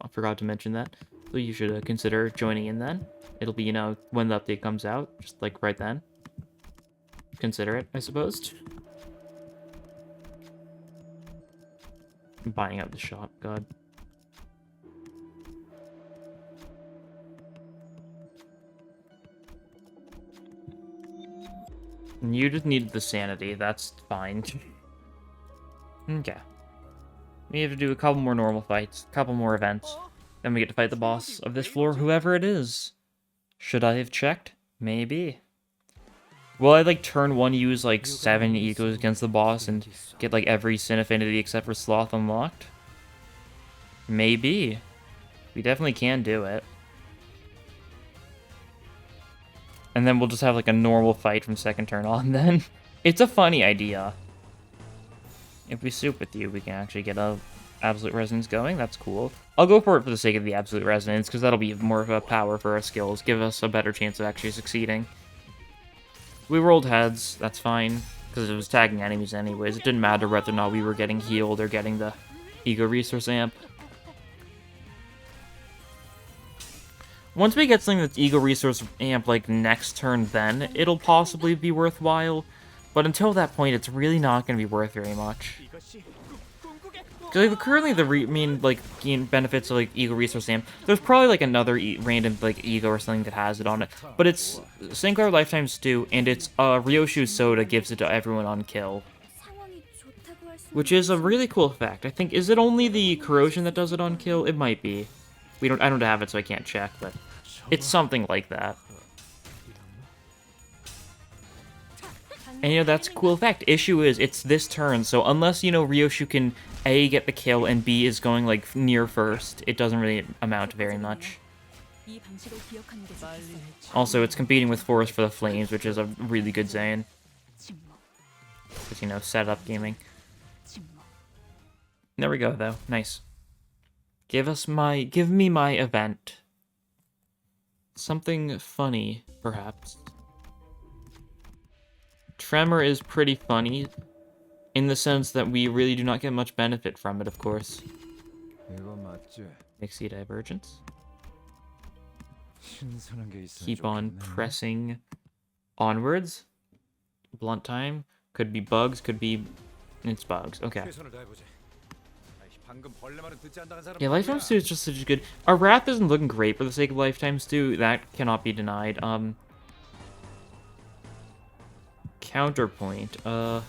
I forgot to mention that. So you should consider joining in then. It'll be, you know, when the update comes out, just like right then. Consider it, I suppose. I'm buying out the shop, god. You just needed the sanity, that's fine. Okay. We have to do a couple more normal fights, a couple more events. Then we get to fight the boss of this floor, whoever it is. Should I have checked? Maybe. Will I, like, turn 1 use, like, 7 E.G.Os against the boss and get, like, every sin affinity except for Sloth unlocked? Maybe. We definitely can do it. And then we'll just have, like, a normal fight from second turn on then. It's a funny idea. If we soup with you, we can actually get a Absolute Resonance going. That's cool. I'll go for it for the sake of the Absolute Resonance, because that'll be more of a power for our skills. Give us a better chance of actually succeeding. We rolled heads. That's fine. because it was tagging enemies anyways. It didn't matter whether or not we were getting healed or getting the E.G.O resource amp. Once we get something that's E.G.O resource amp like next turn, then it'll possibly be worthwhile. But until that point, it's really not going to be worth very much. Because like, currently the main like benefits of like E.G.O resource amp, there's probably like another random like E.G.O or something that has it on it. But it's Sinclair Lifetime Stew, and it's Ryoshu Soda gives it to everyone on kill. Which is a really cool effect. I think, is it only the corrosion that does it on kill? It might be. I don't have it, so I can't check, but it's something like that. And, you know, that's a cool effect. Issue is, it's this turn, so unless, you know, Ryoshu can A, get the kill, and B is going, like, near first, it doesn't really amount to very much. Also, it's competing with Forest for the Flames, which is a really good Zane. Because, you know, setup gaming. There we go, though. Nice. Give me my event. Something funny, perhaps. Tremor is pretty funny, in the sense that we really do not get much benefit from it, of course. Mixie Divergence. Keep on pressing onwards. Blunt time. Could be bugs, could be... It's bugs, okay. Yeah, Lifetime Stew is just such a good... Our Wrath isn't looking great for the sake of Lifetime Stew. That cannot be denied. Counterpoint. You're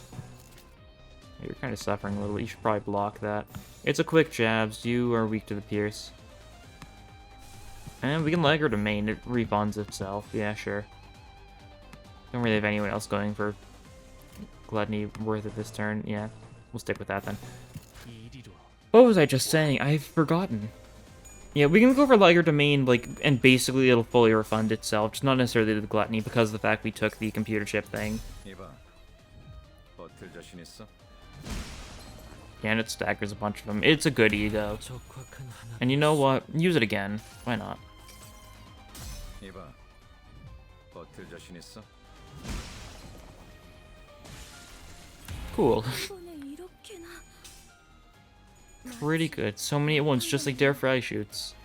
kind of suffering a little. You should probably block that. It's a quick jabs. You are weak to the pierce. And we can leg her to main. It refunds itself. Yeah, sure. Don't really have anyone else going for Gluttony worth it this turn. Yeah, we'll stick with that then. What was I just saying? I've forgotten. Yeah, we can go for Liger Domain, like, and basically it'll fully refund itself, just not necessarily the Gluttony, because of the fact we took the computer chip thing. Yeah, and it staggers a bunch of them. It's a good E.G.O. And you know what? Use it again. Why not? Cool. Pretty good. So many at once, just like Dare Fry Shoots.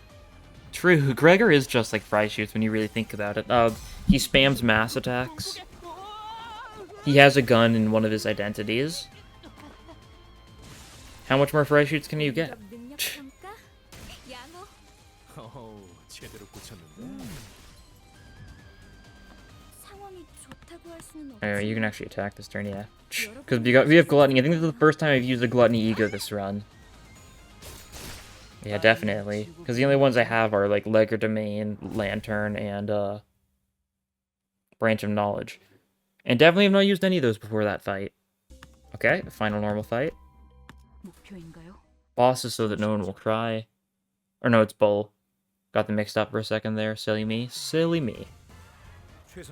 True, Gregor is just like Fry Shoots when you really think about it. He spams mass attacks. He has a gun in one of his identities. How much more Fry Shoots can you get? Alright, you can actually attack this turn, yeah. Because we have Gluttony. I think this is the first time I've used a Gluttony E.G.O this run. Yeah, definitely. Because the only ones I have are, like, Liger Domain, Lantern, and, Branch of Knowledge. And definitely have not used any of those before that fight. Okay, final normal fight. Bosses so that no one will cry. Or no, it's Bull. Got them mixed up for a second there. Silly me. Silly me.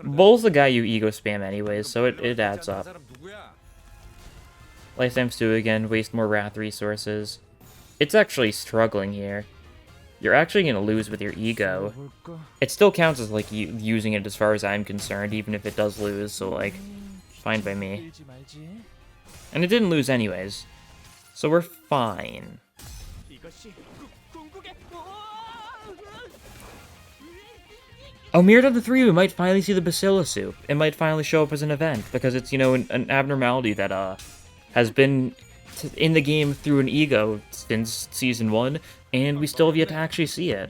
Bull's the guy you E.G.O spam anyways, so it adds up. Lifetime Stew again, waste more Wrath resources. It's actually struggling here. You're actually going to lose with your E.G.O. It still counts as, like, using it as far as I'm concerned, even if it does lose, so, like, fine by me. And it didn't lose anyways, so we're fine. Oh, Mirrored of the 3, we might finally see the Bacillus Soup. It might finally show up as an event, because it's, you know, an abnormality that, has been in the game through an E.G.O since Season 1, and we still have yet to actually see it.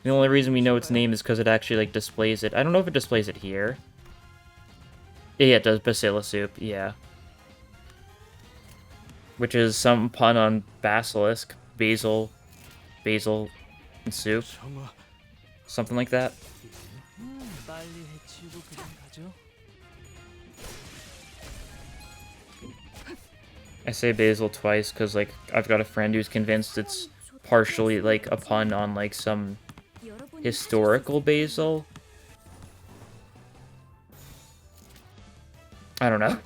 The only reason we know its name is because it actually, like, displays it. I don't know if it displays it here. Yeah, it does, Bacillus Soup, yeah. Which is some pun on basilisk, basil, and soup. Something like that. I say basil twice because, like, I've got a friend who's convinced it's partially, like, a pun on, like, some historical basil. I don't know.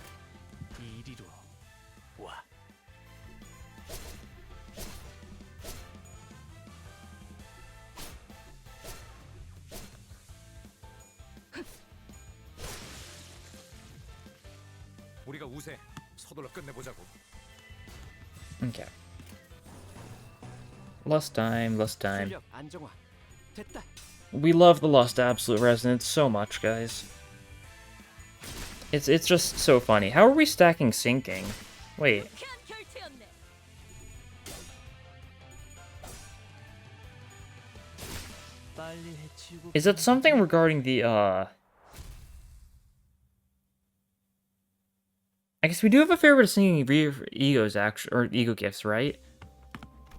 Okay. Lust time, lust time. We love the Lust Absolute Resonance so much, guys. It's just so funny. How are we stacking sinking? Wait. Is it something regarding the, I guess we do have a fair bit of sinking E.G.Os, actually, or E.G.O gifts, right?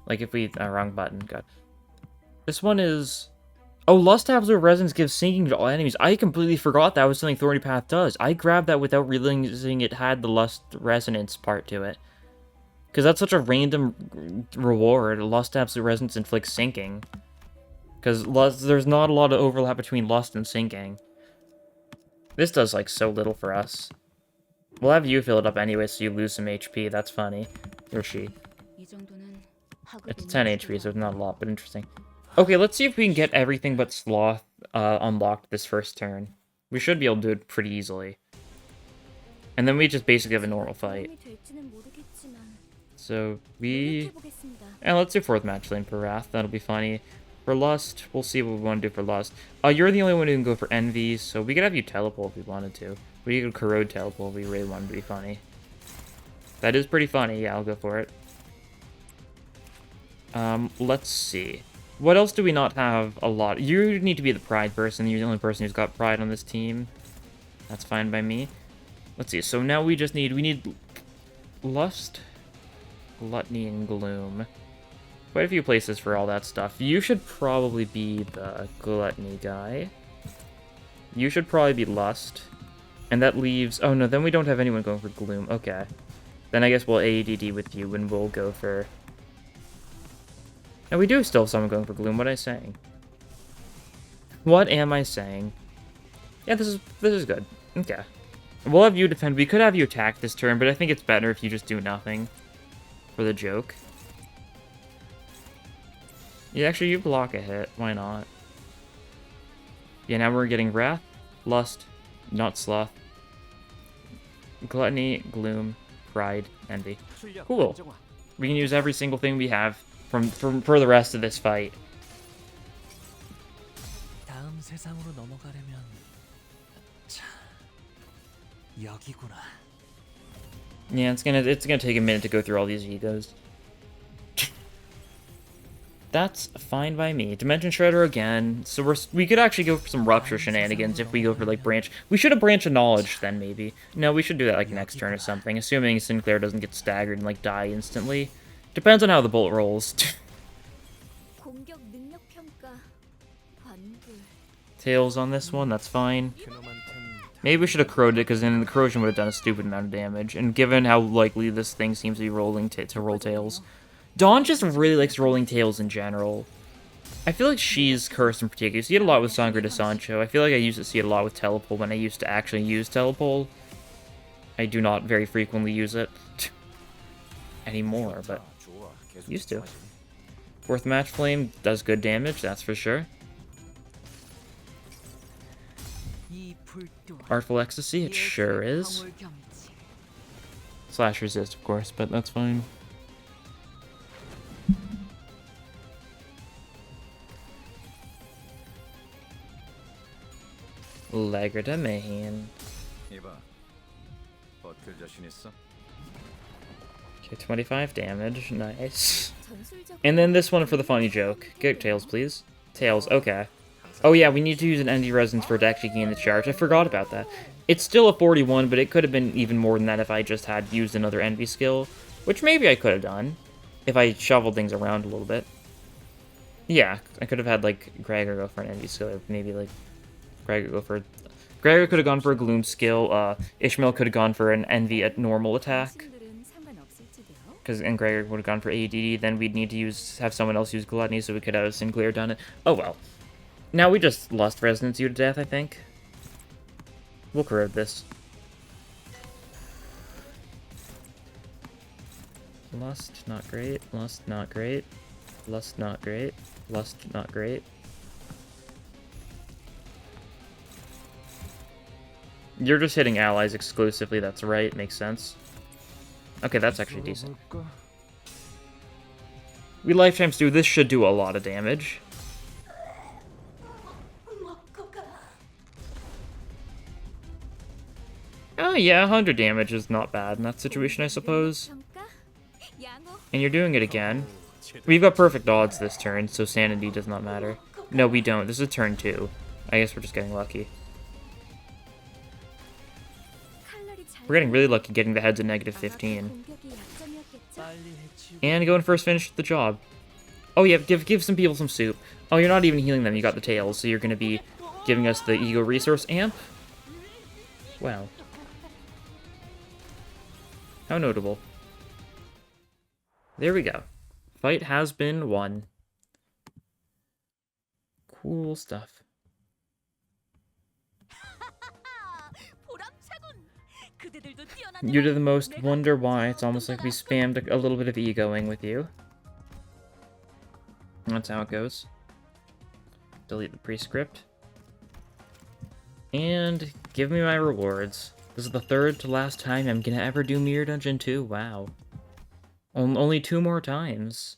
Like if we, wrong button, God. This one is, oh, Lust Absolute Resonance gives sinking to all enemies. I completely forgot that was something Thorny Path does. I grabbed that without realizing it had the Lust Resonance part to it. Because that's such a random reward. Lust Absolute Resonance inflicts sinking. Because there's not a lot of overlap between Lust and sinking. This does, like, so little for us. We'll have you fill it up anyway, so you lose some HP. That's funny. Or she. It's 10 HP, so it's not a lot, but interesting. Okay, let's see if we can get everything but Sloth unlocked this first turn. We should be able to do it pretty easily. And then we just basically have a normal fight. So, and let's do 4th match lane for Wrath. That'll be funny. For Lust, we'll see what we want to do for Lust. You're the only one who can go for Envy, so we could have you teleport if we wanted to. We could corrode teleport if we really wanted to be funny. That is pretty funny, yeah, I'll go for it. Let's see. What else do we not have a lot? You need to be the Pride person. You're the only person who's got Pride on this team. That's fine by me. Let's see, so now we need Lust, Gluttony, and Gloom. Quite a few places for all that stuff. You should probably be the Gluttony guy. You should probably be Lust. And that leaves... Oh, no, then we don't have anyone going for Gloom. Okay. Then I guess we'll ADD with you and we'll go for... And we do still have someone going for Gloom. What am I saying? What am I saying? Yeah, this is good. Okay. We'll have you defend. We could have you attack this turn, but I think it's better if you just do nothing. For the joke. Yeah, actually, you block a hit. Why not? Yeah, now we're getting Wrath, Lust, not Sloth, Gluttony, Gloom, Pride, Envy. Cool. We can use every single thing we have for the rest of this fight. Yeah, it's gonna take a minute to go through all these E.G.Os. That's fine by me. Dimension Shredder again. So we could actually go for some Rupture shenanigans if we go for, like, Branch. We should have Branch of Knowledge then, maybe. No, we should do that, like, next turn or something. Assuming Sinclair doesn't get staggered and, like, die instantly. Depends on how the bullet rolls. Tails on this one, that's fine. Maybe we should have corroded it, because then the corrosion would have done a stupid amount of damage. And given how likely this thing seems to be rolling to roll Tails... Dawn just really likes rolling Tails in general. I feel like she's cursed in particular. You see it a lot with Sangre de Sancho. I feel like I used to see it a lot with Telepole when I used to actually use Telepole. I do not very frequently use it anymore, but used to. 4th Match Flame does good damage, that's for sure. Artful Ecstasy, it sure is. Slash resist, of course, but that's fine. Lagerda Mahan. Okay, 25 damage. Nice. And then this one for the funny joke. Get Tails, please. Tails, okay. Oh yeah, we need to use an Envy Resonance for it to actually gain the charge. I forgot about that. It's still a 41, but it could have been even more than that if I just had used another Envy skill. Which maybe I could have done. If I shuffled things around a little bit. Yeah, I could have had, like, Gregor go for an Envy skill, or maybe, like... Gregor could have gone for a Gloom skill. Ishmael could have gone for an Envy at normal attack. And Gregor would have gone for ADD. Then we'd need to have someone else use Gluttony so we could have Sinclair done it. Oh well. Now we just lost Resonance you to death, I think. We'll corrode this. Lust, not great. Lust, not great. Lust, not great. Lust, not great. You're just hitting allies exclusively, that's right, makes sense. Okay, that's actually decent. We lifetimes do, this should do a lot of damage. Oh yeah, 100 damage is not bad in that situation, I suppose. And you're doing it again. We've got perfect odds this turn, so sanity does not matter. No, we don't. This is turn 2. I guess we're just getting lucky. We're getting really lucky getting the heads at -15. And going first finish the job. Oh yeah, give some people some soup. Oh, you're not even healing them, you got the tails, so you're going to be giving us the E.G.O resource amp? Wow. How notable. There we go. Fight has been won. Cool stuff. You're the most wonder why. It's almost like we spammed a little bit of E.G.O-ing with you. That's how it goes. Delete the prescript. And give me my rewards. This is the third to last time I'm gonna ever do Mirror Dungeon 2. Wow. Only 2 more times.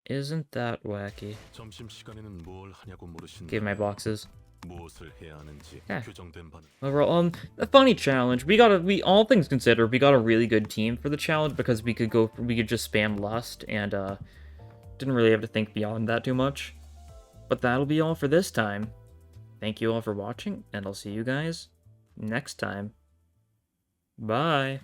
Isn't that wacky? Give my boxes. Yeah. Overall, a funny challenge. We all things considered, we got a really good team for the challenge because we could just spam lust and didn't really have to think beyond that too much. But that'll be all for this time. Thank you all for watching, and I'll see you guys next time. Bye.